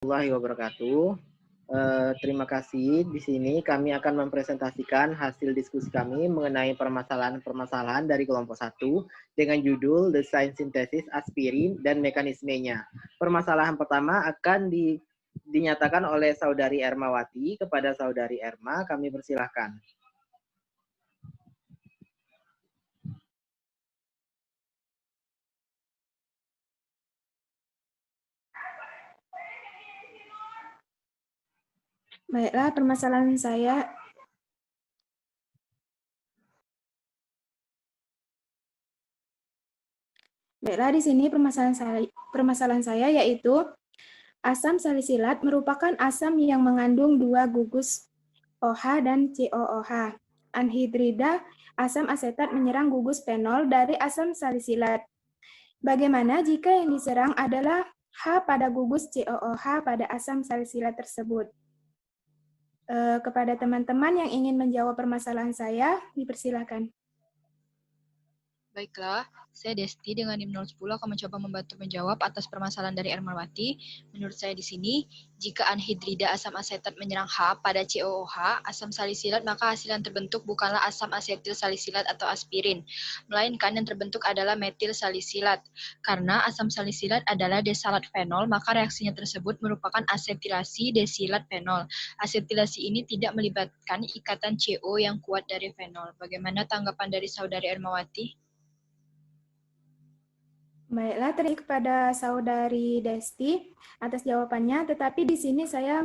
warahmatullahi wabarakatuh. Terima kasih. Di sini kami akan mempresentasikan hasil diskusi kami mengenai permasalahan-permasalahan dari kelompok 1 dengan judul Desain Sintesis Aspirin dan Mekanismenya. Permasalahan pertama akan dinyatakan oleh Saudari Ermawati. Kepada Saudari Erma, kami persilahkan. Baiklah, permasalahan saya di sini permasalahan saya yaitu asam salisilat merupakan asam yang mengandung 2 gugus OH dan COOH. Anhidrida asam asetat menyerang gugus fenol dari asam salisilat. Bagaimana jika yang diserang adalah H pada gugus COOH pada asam salisilat tersebut? Kepada teman-teman yang ingin menjawab permasalahan saya, dipersilakan. Baiklah, saya Desti dengan NIM 010 akan mencoba membantu menjawab atas permasalahan dari Ermawati. Menurut saya di sini, jika anhidrida asam asetat menyerang H pada COOH, asam salisilat, maka hasil yang terbentuk bukanlah asam asetil salisilat atau aspirin, melainkan yang terbentuk adalah metil salisilat. Karena asam salisilat adalah desalat fenol, maka reaksinya tersebut merupakan asetilasi desilat fenol. Asetilasi ini tidak melibatkan ikatan CO yang kuat dari fenol. Bagaimana tanggapan dari Saudari Ermawati? Baiklah, terima kasih kepada Saudari Desti atas jawabannya, tetapi di sini saya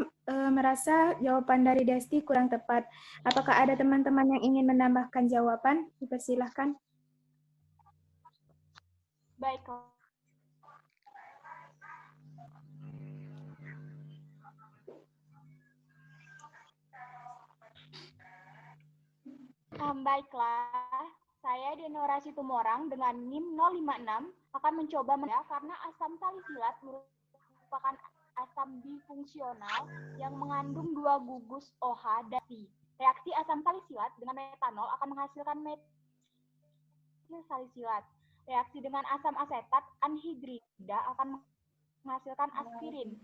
merasa jawaban dari Desti kurang tepat. Apakah ada teman-teman yang ingin menambahkan jawaban? Dipersilahkan. Baiklah. Baiklah, saya Denora Situmorang dengan NIM 056 akan mencoba karena asam salisilat merupakan asam bifungsional yang mengandung 2 gugus OH dan C. Reaksi asam salisilat dengan metanol akan menghasilkan metil salisilat. Reaksi dengan asam asetat anhidrida akan menghasilkan aspirin.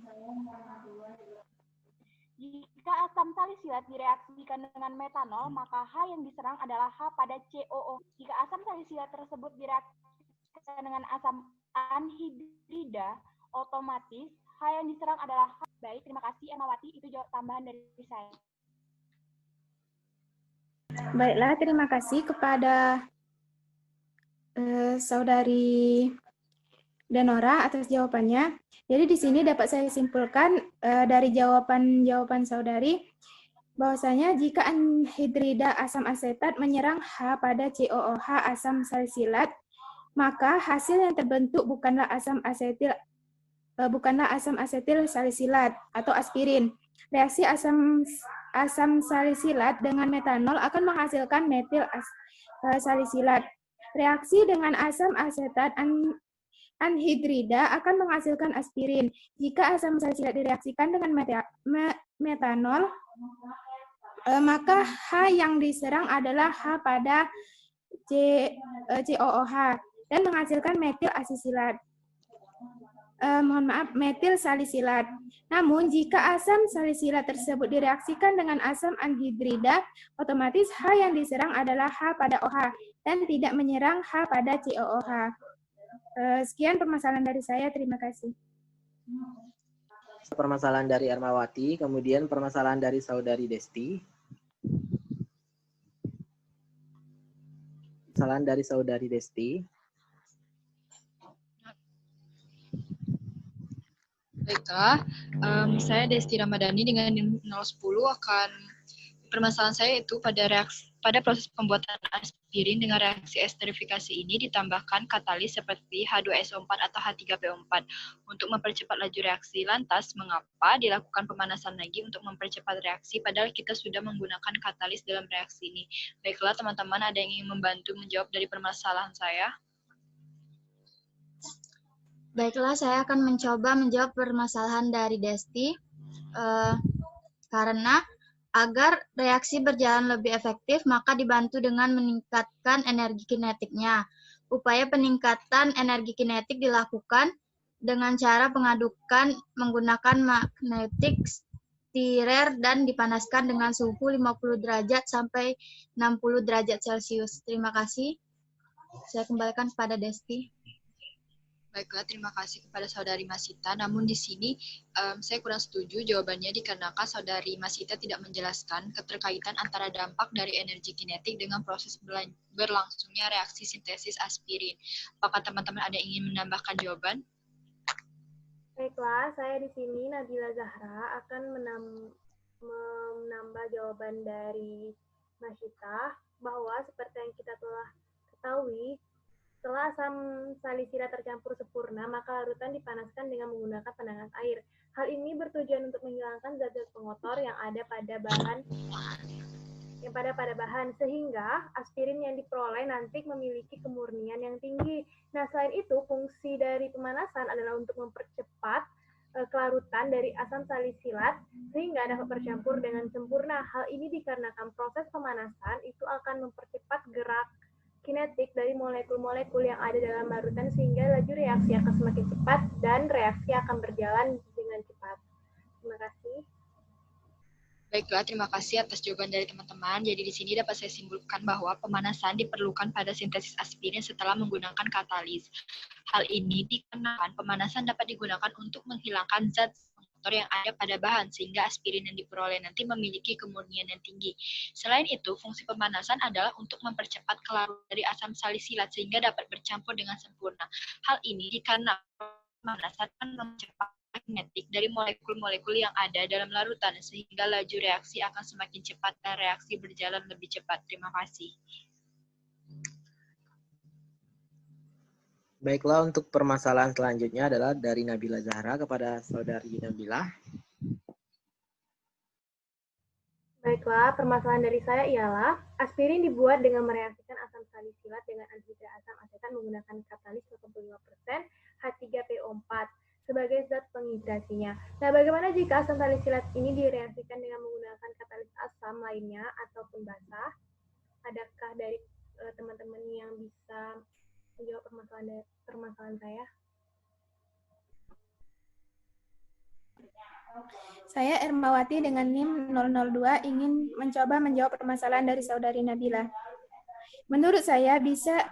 Jika asam salisilat direaksikan dengan metanol, maka H yang diserang adalah H pada COO. Jika asam salisilat tersebut direaksikan dengan asam anhidrida, otomatis H yang diserang adalah H. Baik, terima kasih Ermawati. Itu jawab tambahan dari saya. Baiklah, terima kasih kepada Saudari Denora atas jawabannya. Jadi di sini dapat saya simpulkan dari jawaban Saudari bahwasanya jika anhidrida asam asetat menyerang H pada COOH asam salisilat, maka hasil yang terbentuk bukanlah asam asetil salisilat atau aspirin. Reaksi asam salisilat dengan metanol akan menghasilkan metil salisilat. Reaksi dengan asam asetat anhidrida akan menghasilkan aspirin. Jika asam salisilat direaksikan dengan metanol, maka H yang diserang adalah H pada COOH dan menghasilkan metil asisilat. Metil salisilat. Namun, jika asam salisilat tersebut direaksikan dengan asam anhidrida, otomatis H yang diserang adalah H pada OH dan tidak menyerang H pada COOH. Sekian permasalahan dari saya, terima kasih. Permasalahan dari Ermawati, kemudian permasalahan dari Saudari Desti. Permasalahan dari Saudari Desti. Baiklah, saya Desti Ramadhani dengan 010 akan permasalahan saya itu pada proses pembuatan aspirin dengan reaksi esterifikasi ini ditambahkan katalis seperti H2SO4 atau H3PO4 untuk mempercepat laju reaksi. Lantas, mengapa dilakukan pemanasan lagi untuk mempercepat reaksi padahal kita sudah menggunakan katalis dalam reaksi ini? Baiklah, teman-teman, ada yang ingin membantu menjawab dari permasalahan saya? Baiklah, saya akan mencoba menjawab permasalahan dari Desti. Karena agar reaksi berjalan lebih efektif, maka dibantu dengan meningkatkan energi kinetiknya. Upaya peningkatan energi kinetik dilakukan dengan cara pengadukan menggunakan magnetic stirrer dan dipanaskan dengan suhu 50 derajat sampai 60 derajat Celcius. Terima kasih. Saya kembalikan kepada Desti. Baiklah, terima kasih kepada Saudari Masita. Namun di sini saya kurang setuju jawabannya dikarenakan Saudari Masita tidak menjelaskan keterkaitan antara dampak dari energi kinetik dengan proses berlangsungnya reaksi sintesis aspirin. Apakah teman-teman ada yang ingin menambahkan jawaban? Baiklah, saya di sini Nabila Zahra akan menambah jawaban dari Masita bahwa seperti yang kita telah ketahui, setelah asam salisilat tercampur sempurna, maka larutan dipanaskan dengan menggunakan penanas air. Hal ini bertujuan untuk menghilangkan zat-zat pengotor yang ada pada bahan, sehingga aspirin yang diperoleh nanti memiliki kemurnian yang tinggi. Nah, selain itu, fungsi dari pemanasan adalah untuk mempercepat kelarutan dari asam salisilat sehingga dapat bercampur dengan sempurna. Hal ini dikarenakan proses pemanasan itu akan mempercepat gerak kinetik dari molekul-molekul yang ada dalam larutan sehingga laju reaksi akan semakin cepat dan reaksi akan berjalan dengan cepat. Terima kasih. Baiklah, terima kasih atas jawaban dari teman-teman. Jadi di sini dapat saya simpulkan bahwa pemanasan diperlukan pada sintesis aspirin setelah menggunakan katalis. Hal ini dikarenakan pemanasan dapat digunakan untuk menghilangkan zat pengotor yang ada pada bahan, sehingga aspirin yang diperoleh nanti memiliki kemurnian yang tinggi. Selain itu, fungsi pemanasan adalah untuk mempercepat kelarutan dari asam salisilat sehingga dapat bercampur dengan sempurna. Hal ini dikarenakan pemanasan akan mempercepat kinetik dari molekul-molekul yang ada dalam larutan sehingga laju reaksi akan semakin cepat dan reaksi berjalan lebih cepat. Terima kasih. Baiklah, untuk permasalahan selanjutnya adalah dari Nabila Zahra kepada Saudari Nabila. Baiklah, permasalahan dari saya ialah aspirin dibuat dengan mereaksikan asam salisilat dengan anhidrat asam asetat menggunakan katalis 85% H3PO4 sebagai zat penghidrasinya. Nah, bagaimana jika asam salisilat ini direaksikan dengan menggunakan katalis asam lainnya ataupun basa? Adakah dari teman-teman yang bisa menjawab permasalahan saya? Saya Ermawati dengan NIM 002 ingin mencoba menjawab permasalahan dari Saudari Nabila. Menurut saya bisa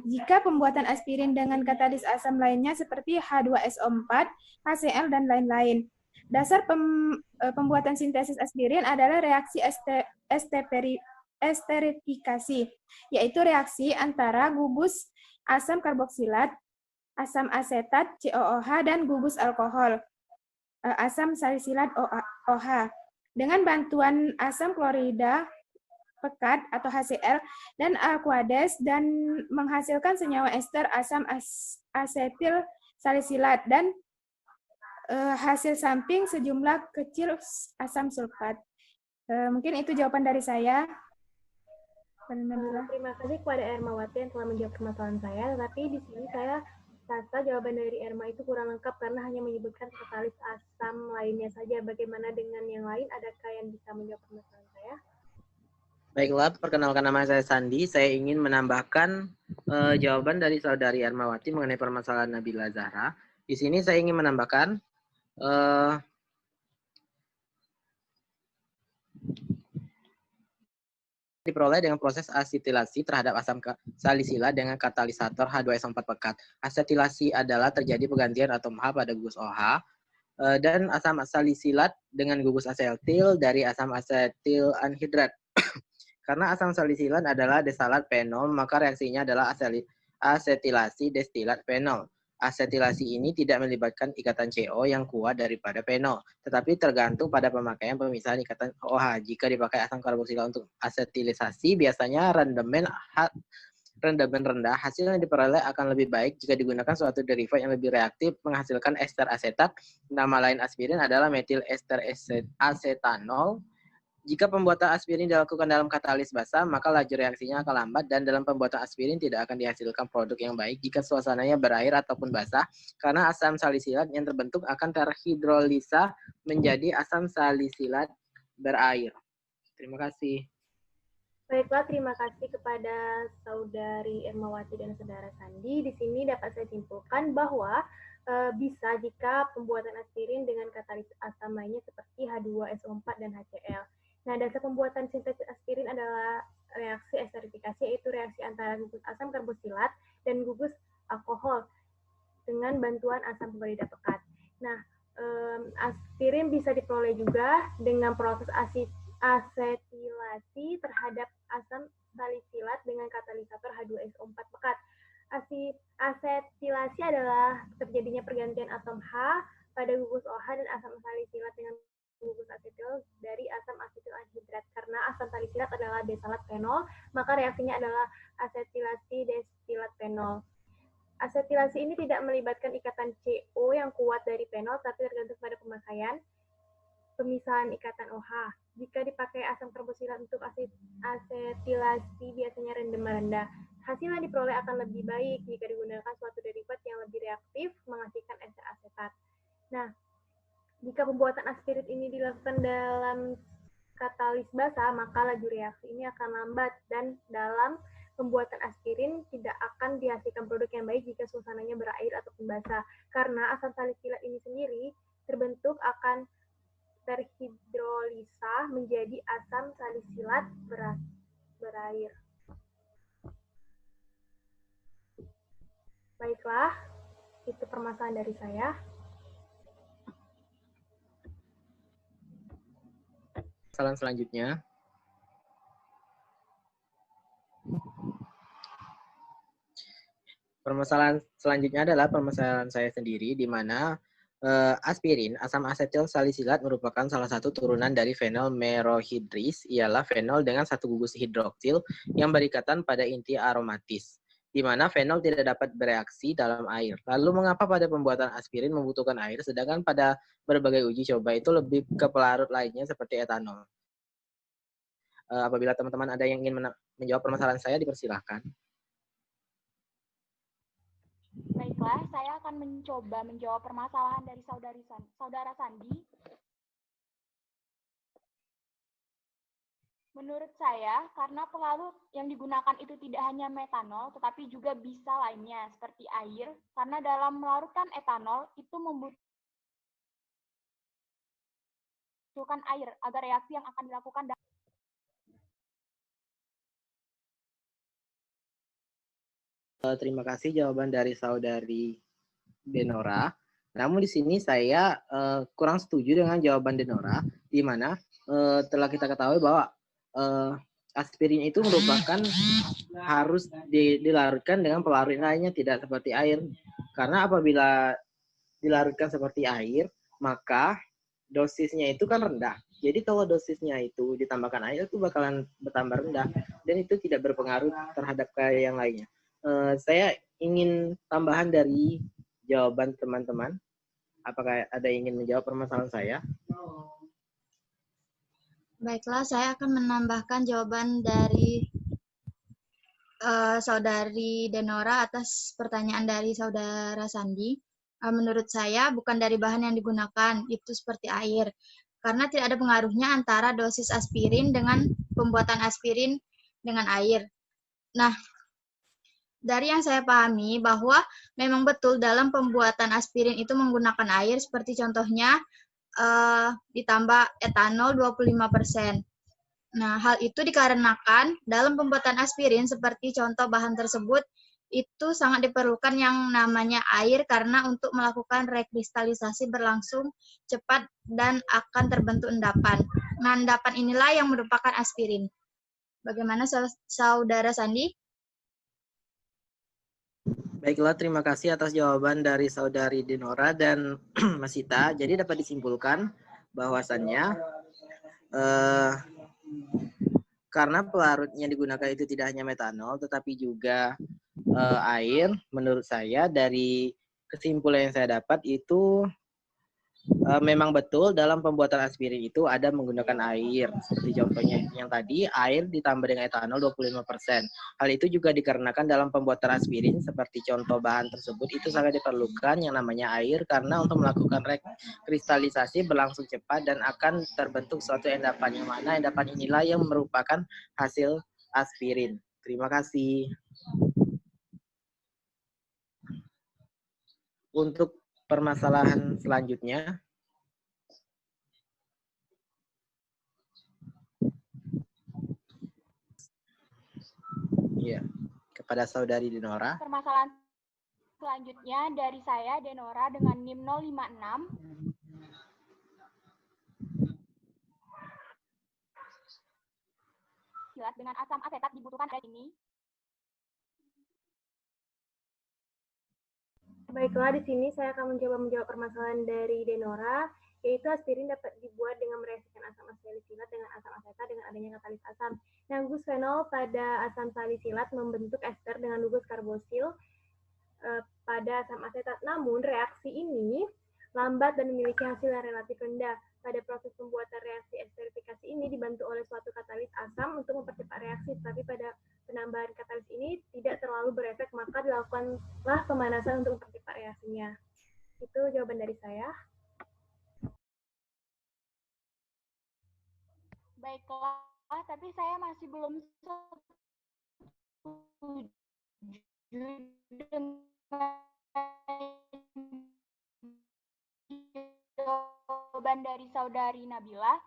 jika pembuatan aspirin dengan katalis asam lainnya seperti H2SO4, HCl, dan lain-lain. Dasar pembuatan sintesis aspirin adalah reaksi esterifikasi, yaitu reaksi antara gugus asam karboksilat, asam asetat COOH, dan gugus alkohol, asam salisilat OH. Dengan bantuan asam klorida pekat atau HCl dan aqueous dan menghasilkan senyawa ester asam asetil salisilat dan hasil samping sejumlah kecil asam sulfat. Mungkin itu jawaban dari saya. Terima kasih kepada Ermawati yang telah menjawab permasalahan saya. Tetapi di sini saya rasa jawaban dari Erma itu kurang lengkap karena hanya menyebutkan katalis asam lainnya saja. Bagaimana dengan yang lain? Adakah yang bisa menjawab permasalahan saya? Baiklah, perkenalkan nama saya Sandi. Saya ingin menambahkan jawaban dari Saudari Ermawati mengenai permasalahan Nabila Zahra. Di sini saya ingin menambahkan diperoleh dengan proses asetilasi terhadap asam salisilat dengan katalisator H2SO4 pekat. Asetilasi adalah terjadi pergantian atom H pada gugus OH dan asam salisilat dengan gugus asetil dari asam asetil anhidrat. Karena asam salisilat adalah desalat fenol, maka reaksinya adalah asetilasi destilat fenol. Asetilasi ini tidak melibatkan ikatan CO yang kuat daripada fenol, tetapi tergantung pada pemakaian pemisahan ikatan OH. Jika dipakai asam karboksilat untuk asetilisasi, biasanya rendemen rendah, hasil yang diperoleh akan lebih baik jika digunakan suatu derivat yang lebih reaktif menghasilkan ester asetat. Nama lain aspirin adalah metil ester asetanol. Jika pembuatan aspirin dilakukan dalam katalis basa, maka laju reaksinya akan lambat dan dalam pembuatan aspirin tidak akan dihasilkan produk yang baik jika suasananya berair ataupun basah, karena asam salisilat yang terbentuk akan terhidrolisa menjadi asam salisilat berair. Terima kasih. Baiklah, terima kasih kepada Saudari Ermawati dan Saudara Sandi. Di sini dapat saya simpulkan bahwa bisa jika pembuatan aspirin dengan katalisis asam lainnya seperti H2SO4 dan HCl. Nah, dasar pembuatan sintesis aspirin adalah reaksi esterifikasi, yaitu reaksi antara gugus asam karboksilat dan gugus alkohol dengan bantuan asam klorida pekat. Nah, aspirin bisa diperoleh juga dengan proses asetilasi terhadap asam salisilat dengan katalisator H2SO4 pekat. Asetilasi adalah terjadinya pergantian atom H pada gugus OH dan asam salisilat dengan gugus asetil dari asam asetil anhidrat. Karena asam salisilat adalah desalat fenol, maka reaksinya adalah asetilasi destilat fenol. Asetilasi ini tidak melibatkan ikatan CO yang kuat dari fenol, tapi tergantung pada pemakaian pemisahan ikatan OH. Jika dipakai asam karboksilat untuk asetilasi biasanya rendah. Hasil yang diperoleh akan lebih baik jika digunakan suatu derivat yang lebih reaktif menghasilkan ester asetat. Nah, jika pembuatan aspirin ini dilakukan dalam katalis basah, maka laju reaksi ini akan lambat dan dalam pembuatan aspirin tidak akan dihasilkan produk yang baik jika suasananya berair ataupun basah. Karena asam salisilat ini sendiri terbentuk akan terhidrolisa menjadi asam salisilat berair. Baiklah, itu permasalahan dari saya. Permasalahan selanjutnya. Permasalahan selanjutnya adalah permasalahan saya sendiri, di mana aspirin, asam asetil salisilat merupakan salah satu turunan dari fenol merohidris, ialah fenol dengan satu gugus hidroksil yang berikatan pada inti aromatis, di mana fenol tidak dapat bereaksi dalam air. Lalu mengapa pada pembuatan aspirin membutuhkan air, sedangkan pada berbagai uji coba itu lebih ke pelarut lainnya seperti etanol? Apabila teman-teman ada yang ingin menjawab permasalahan saya, dipersilahkan. Baiklah, saya akan mencoba menjawab permasalahan dari Saudara Sandi. Menurut saya, karena pelarut yang digunakan itu tidak hanya metanol, tetapi juga bisa lainnya, seperti air, karena dalam melarutkan etanol itu membutuhkan air agar reaksi yang akan dilakukan Terima kasih jawaban dari Saudari Denora. Namun di sini saya kurang setuju dengan jawaban Denora, di mana telah kita ketahui bahwa aspirin itu merupakan harus dilarutkan dengan pelarut lainnya, tidak seperti air. Karena apabila dilarutkan seperti air, maka dosisnya itu kan rendah. Jadi kalau dosisnya itu ditambahkan air itu bakalan bertambah rendah, dan itu tidak berpengaruh terhadap yang lainnya. Saya ingin tambahan dari jawaban teman-teman. Apakah ada yang ingin menjawab permasalahan saya? Baiklah, saya akan menambahkan jawaban dari Saudari Denora atas pertanyaan dari Saudara Sandi. Menurut saya, bukan dari bahan yang digunakan, itu seperti air. Karena tidak ada pengaruhnya antara dosis aspirin dengan pembuatan aspirin dengan air. Nah, dari yang saya pahami bahwa memang betul dalam pembuatan aspirin itu menggunakan air, seperti contohnya ditambah etanol 25%. Nah, hal itu dikarenakan dalam pembuatan aspirin seperti contoh bahan tersebut itu sangat diperlukan yang namanya air karena untuk melakukan rekristalisasi berlangsung cepat dan akan terbentuk endapan. Nah, endapan inilah yang merupakan aspirin. Bagaimana Saudara Sandi? Baiklah, terima kasih atas jawaban dari Saudari Denora dan Mas Sita. Jadi dapat disimpulkan bahwasannya karena pelarutnya digunakan itu tidak hanya metanol, tetapi juga air. Menurut saya dari kesimpulan yang saya dapat itu memang betul dalam pembuatan aspirin itu ada menggunakan air. Seperti contohnya yang tadi, air ditambah dengan etanol 25%. Hal itu juga dikarenakan dalam pembuatan aspirin, seperti contoh bahan tersebut, itu sangat diperlukan yang namanya air, karena untuk melakukan rekristalisasi berlangsung cepat dan akan terbentuk suatu endapan, yang mana endapan inilah yang merupakan hasil aspirin. Terima kasih. Untuk permasalahan selanjutnya, ya, kepada Saudari Denora. Permasalahan selanjutnya dari saya, Denora, dengan NIM 056. Silat dengan asam asetat dibutuhkan dari ini. Baiklah, di sini saya akan mencoba menjawab permasalahan dari Denora, yaitu aspirin dapat dibuat dengan mereaksikan asam salisilat dengan asam asetat dengan adanya katalis asam. Nah, gugus fenol pada asam salisilat membentuk ester dengan gugus karbosil pada asam asetat. Namun, reaksi ini lambat dan memiliki hasil yang relatif rendah. Pada proses pembuatan reaksi esterifikasi ini dibantu oleh suatu katalis asam untuk mempercepat reaksi, tapi pada penambahan katalis ini tidak terlalu berefek, maka dilakukanlah pemanasan untuk mempercepat reaksinya. Itu jawaban dari saya. Baiklah, tapi saya masih belum setuju dengan jawaban dari Saudari Nabila.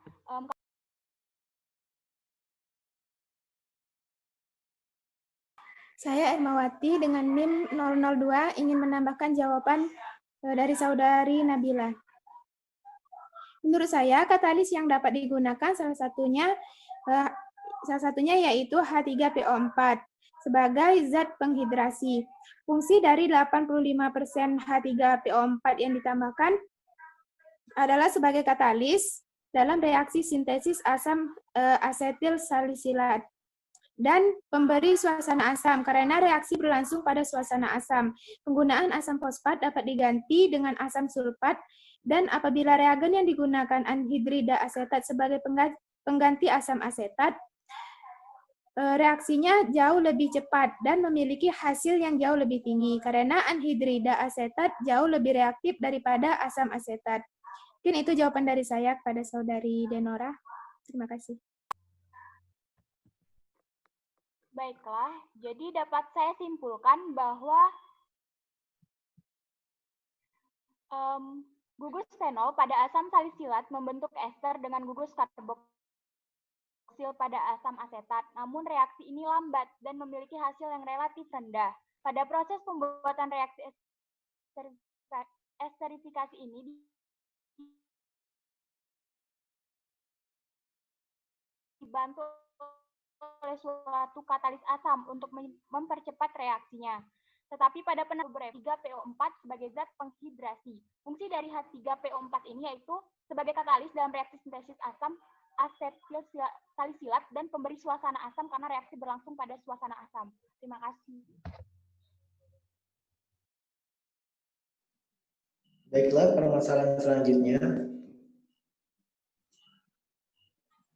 Saya Ermawati dengan NIM 002 ingin menambahkan jawaban dari Saudari Nabila. Menurut saya, katalis yang dapat digunakan salah satunya yaitu H3PO4 sebagai zat penghidrasi. Fungsi dari 85% H3PO4 yang ditambahkan adalah sebagai katalis dalam reaksi sintesis asam asetil salisilat dan pemberi suasana asam karena reaksi berlangsung pada suasana asam. Penggunaan asam fosfat dapat diganti dengan asam sulfat, dan apabila reagen yang digunakan anhidrida asetat sebagai pengganti asam asetat, reaksinya jauh lebih cepat dan memiliki hasil yang jauh lebih tinggi karena anhidrida asetat jauh lebih reaktif daripada asam asetat. Mungkin itu jawaban dari saya kepada Saudari Denora. Terima kasih. Baiklah, jadi dapat saya simpulkan bahwa gugus fenol pada asam salisilat membentuk ester dengan gugus karboksil pada asam asetat. Namun reaksi ini lambat dan memiliki hasil yang relatif rendah. Pada proses pembuatan reaksi esterifikasi ini dibantu oleh suatu katalis asam untuk mempercepat reaksinya. Tetapi pada penambahan H3PO4 sebagai zat penghidrasi. Fungsi dari H3PO4 ini yaitu sebagai katalis dalam reaksi sintesis asam asetil salisilat dan pemberi suasana asam karena reaksi berlangsung pada suasana asam. Terima kasih. Baiklah, permasalahan selanjutnya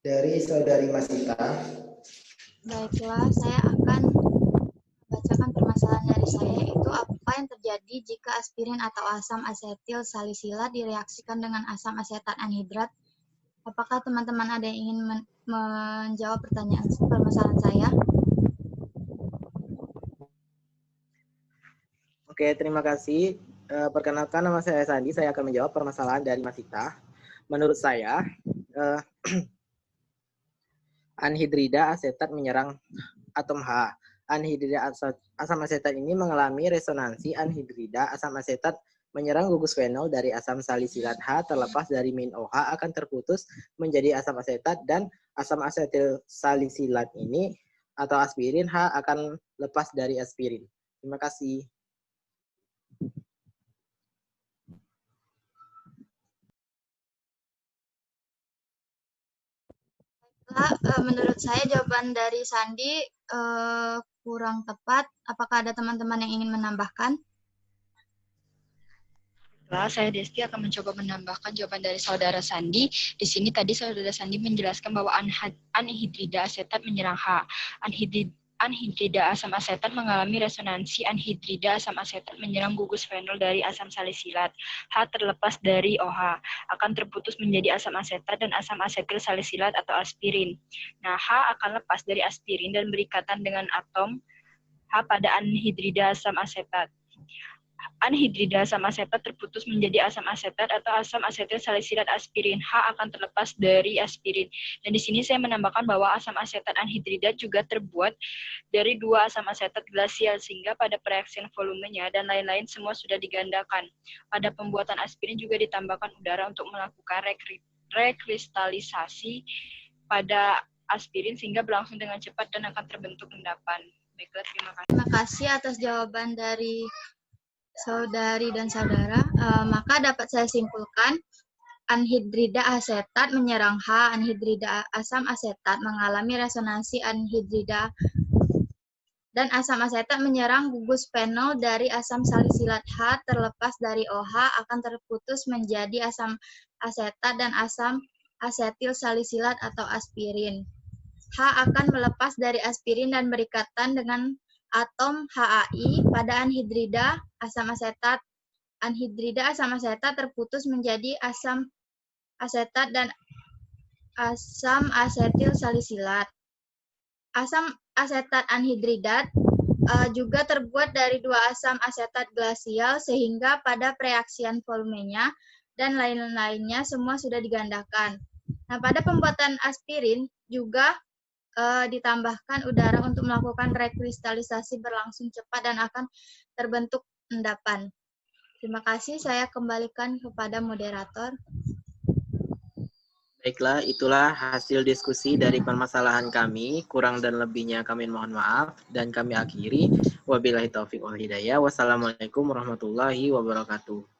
dari Saudari Masita. Baiklah, saya akan bacakan permasalahan dari saya, yaitu apa yang terjadi jika aspirin atau asam asetil salisilat direaksikan dengan asam asetat anhidrat. Apakah teman-teman ada yang ingin menjawab permasalahan saya? Oke, terima kasih. Perkenalkan, nama saya Sandi. Saya akan menjawab permasalahan dari Masita. Menurut saya, anhidrida asetat menyerang atom H. Anhidrida asam asetat ini mengalami resonansi anhidrida asam asetat menyerang gugus fenol dari asam salisilat H terlepas dari min OH akan terputus menjadi asam asetat, dan asam asetil salisilat ini atau aspirin H akan lepas dari aspirin. Terima kasih. Menurut saya jawaban dari Sandi kurang tepat. Apakah ada teman-teman yang ingin menambahkan? Saya Desti akan mencoba menambahkan jawaban dari Saudara Sandi. Di sini tadi Saudara Sandi menjelaskan bahwa anhidrida asetat menyerang H. anhidrida asam asetat mengalami resonansi anhidrida asam asetat menyerang gugus fenol dari asam salisilat. H terlepas dari OH akan terputus menjadi asam asetat dan asam asetil salisilat atau aspirin. Nah, H akan lepas dari aspirin dan berikatan dengan atom H pada anhidrida asam asetat. Anhidrida asam asetat terputus menjadi asam asetat atau asam asetil salisilat aspirin. H akan terlepas dari aspirin. Dan di sini saya menambahkan bahwa asam asetat anhidrida juga terbuat dari 2 asam asetat glasial, sehingga pada pereaksian volumenya dan lain-lain semua sudah digandakan. Pada pembuatan aspirin juga ditambahkan udara untuk melakukan rekristalisasi pada aspirin sehingga berlangsung dengan cepat dan akan terbentuk endapan. Baiklah, terima kasih. Terima kasih atas jawaban dari saudari dan saudara. Maka dapat saya simpulkan, anhidrida asetat menyerang H, anhidrida asam asetat mengalami resonansi anhidrida, dan asam asetat menyerang gugus fenol dari asam salisilat. H terlepas dari OH akan terputus menjadi asam asetat dan asam asetil salisilat atau aspirin. H akan melepas dari aspirin dan berikatan dengan atom HAI pada anhidrida asam asetat. Anhidrida asam asetat terputus menjadi asam asetat dan asam asetil salisilat. Asam asetat anhidridat juga terbuat dari 2 asam asetat glasial, sehingga pada pereaksian volumenya dan lain-lainnya semua sudah digandakan. Nah, pada pembuatan aspirin juga ditambahkan udara untuk melakukan rekristalisasi berlangsung cepat dan akan terbentuk endapan. Terima kasih, saya kembalikan kepada moderator. Baiklah, itulah hasil diskusi dari permasalahan kami. Kurang dan lebihnya kami mohon maaf dan kami akhiri. Wabillahi taufiq wal hidayah. Wassalamualaikum warahmatullahi wabarakatuh.